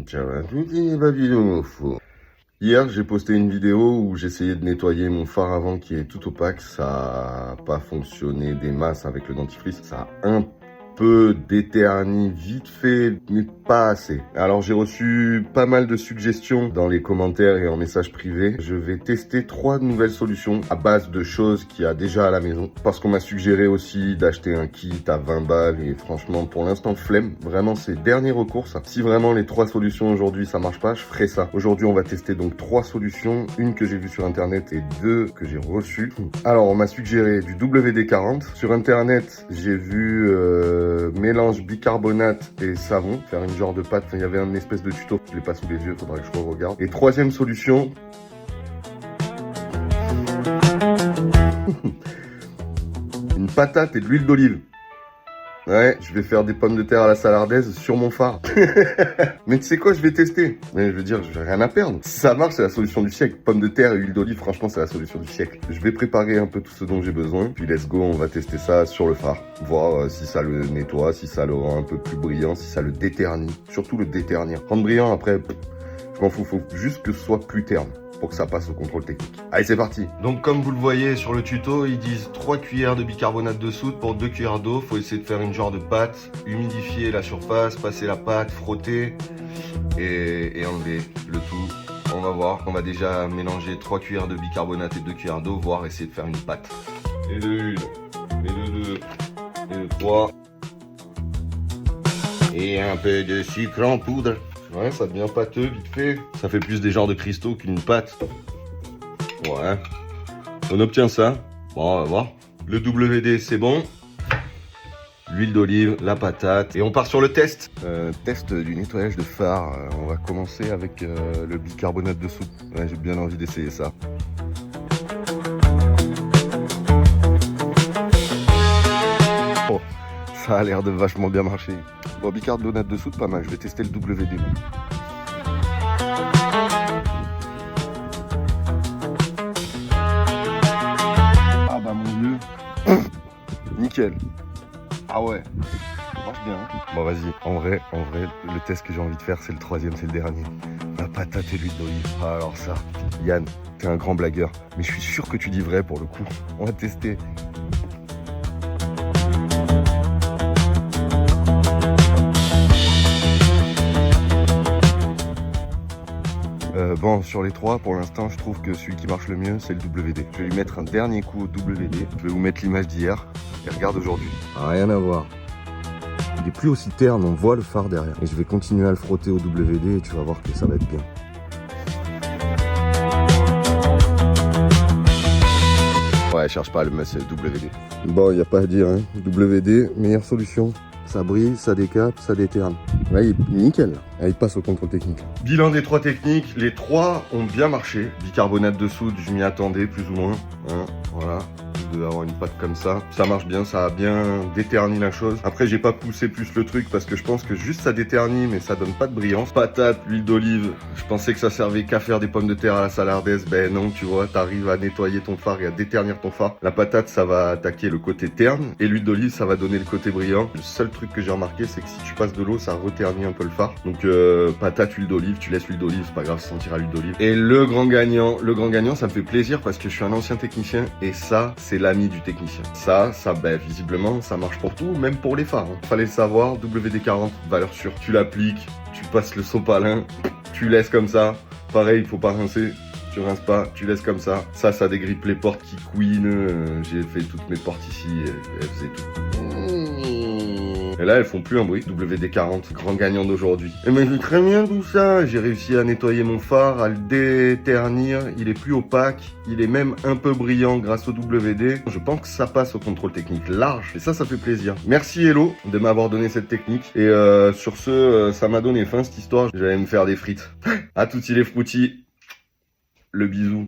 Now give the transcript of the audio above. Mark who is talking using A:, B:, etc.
A: Ciao à tous les papillons. Hier, j'ai posté une vidéo où j'essayais de nettoyer mon phare avant qui est tout opaque. Ça a pas fonctionné des masses avec le dentifrice. Ça a un peu déterni vite fait, mais pas assez. Alors j'ai reçu pas mal de suggestions dans les commentaires et en message privé. Je vais tester 3 nouvelles solutions à base de choses qu'il y a déjà à la maison. Parce qu'on m'a suggéré aussi d'acheter un kit à 20 balles et franchement pour l'instant flemme. Vraiment c'est dernier recours ça. Si vraiment les 3 solutions aujourd'hui ça marche pas, je ferai ça. Aujourd'hui on va tester donc 3 solutions. Une que j'ai vue sur internet et 2 que j'ai reçues. Alors on m'a suggéré du WD-40. Sur internet j'ai vu mélange bicarbonate et savon, faire une genre de pâte. Enfin, il y avait une espèce de tuto, je l'ai pas sous les yeux, faudrait que je re-regarde. Et 3e solution, une patate et de l'huile d'olive. Ouais, je vais faire des pommes de terre à la salardaise sur mon phare. Mais tu sais quoi, je vais tester. Mais je veux dire, j'ai rien à perdre. Si ça marche, c'est la solution du siècle. Pommes de terre et huile d'olive, franchement, c'est la solution du siècle. Je vais préparer un peu tout ce dont j'ai besoin. Puis let's go, on va tester ça sur le phare. Voir si ça le nettoie, si ça le rend un peu plus brillant, si ça le déternit. Surtout le déternir. Rendre brillant, après, je m'en fous. Faut juste que ce soit plus terne pour que ça passe au contrôle technique. Allez, c'est parti. Donc comme vous le voyez sur le tuto, ils disent 3 cuillères de bicarbonate de soude pour 2 cuillères d'eau. Faut essayer de faire une genre de pâte, humidifier la surface, passer la pâte, frotter et enlever le tout. On va voir. On va déjà mélanger 3 cuillères de bicarbonate et 2 cuillères d'eau, voire essayer de faire une pâte. Et de 1, et de 2, et de 3. Et un peu de sucre en poudre. Ouais, ça devient pâteux vite fait. Ça fait plus des genres de cristaux qu'une pâte. Ouais. On obtient ça. Bon, on va voir. Le WD, c'est bon. L'huile d'olive, la patate. Et on part sur le test. Test du nettoyage de phare. On va commencer avec le bicarbonate de soude. Ouais, j'ai bien envie d'essayer ça. Oh, ça a l'air de vachement bien marcher. Bon, bicarbonate de soude, pas mal. Je vais tester le WD. Ah bah mon dieu. Nickel. Ah ouais. Ça marche bien. Hein. Bon vas-y. En vrai, le test que j'ai envie de faire, c'est le 3e, c'est le dernier. La patate et l'huile d'olive. Ah, alors ça, Yann, t'es un grand blagueur. Mais je suis sûr que tu dis vrai pour le coup. On va tester. Bon, sur les 3, pour l'instant, je trouve que celui qui marche le mieux, c'est le WD. Je vais lui mettre un dernier coup au WD. Je vais vous mettre l'image d'hier. Et regarde aujourd'hui. Rien à voir. Il est plus aussi terne, on voit le phare derrière. Et je vais continuer à le frotter au WD et tu vas voir que ça va être bien. Ouais, cherche pas le monsieur WD. Bon, il n'y a pas à dire, hein. WD, meilleure solution. Ça brille, ça décape, ça déterne. Là, il est nickel. Là, il passe au contrôle technique. Bilan des 3 techniques. Les 3 ont bien marché. Bicarbonate de soude, je m'y attendais plus ou moins. Hein, voilà. De avoir une pâte comme ça. Ça marche bien, ça a bien déterni la chose. Après, j'ai pas poussé plus le truc parce que je pense que juste ça déternit, mais ça donne pas de brillance. Patate, l'huile d'olive. Je pensais que ça servait qu'à faire des pommes de terre à la salardaise. Ben non, tu vois, t'arrives à nettoyer ton phare et à déternir ton phare. La patate, ça va attaquer le côté terne et l'huile d'olive, ça va donner le côté brillant. Le seul truc que j'ai remarqué, c'est que si tu passes de l'eau, ça reternit un peu le phare. Donc patate, huile d'olive, tu laisses l'huile d'olive, c'est pas grave, ça sentira l'huile d'olive. Et le grand gagnant, ça me fait plaisir parce que je suis un ancien technicien et ça, c'est l'ami du technicien. Ça, ben, visiblement, ça marche pour tout, même pour les phares. Hein. Fallait le savoir, WD-40, valeur sûre. Tu l'appliques, tu passes le sopalin, tu laisses comme ça. Pareil, il faut pas rincer. Tu rinces pas, tu laisses comme ça. Ça dégrippe les portes qui couinent. J'ai fait toutes mes portes ici, elles faisaient tout. Et là, elles font plus un bruit. WD-40, grand gagnant d'aujourd'hui. Et mais j'ai très bien tout ça. J'ai réussi à nettoyer mon phare, à le déternir. Il est plus opaque. Il est même un peu brillant grâce au WD. Je pense que ça passe au contrôle technique large. Et ça fait plaisir. Merci Hello de m'avoir donné cette technique. Et sur ce, ça m'a donné faim cette histoire. J'allais me faire des frites. À tutti les frutti. Le bisou.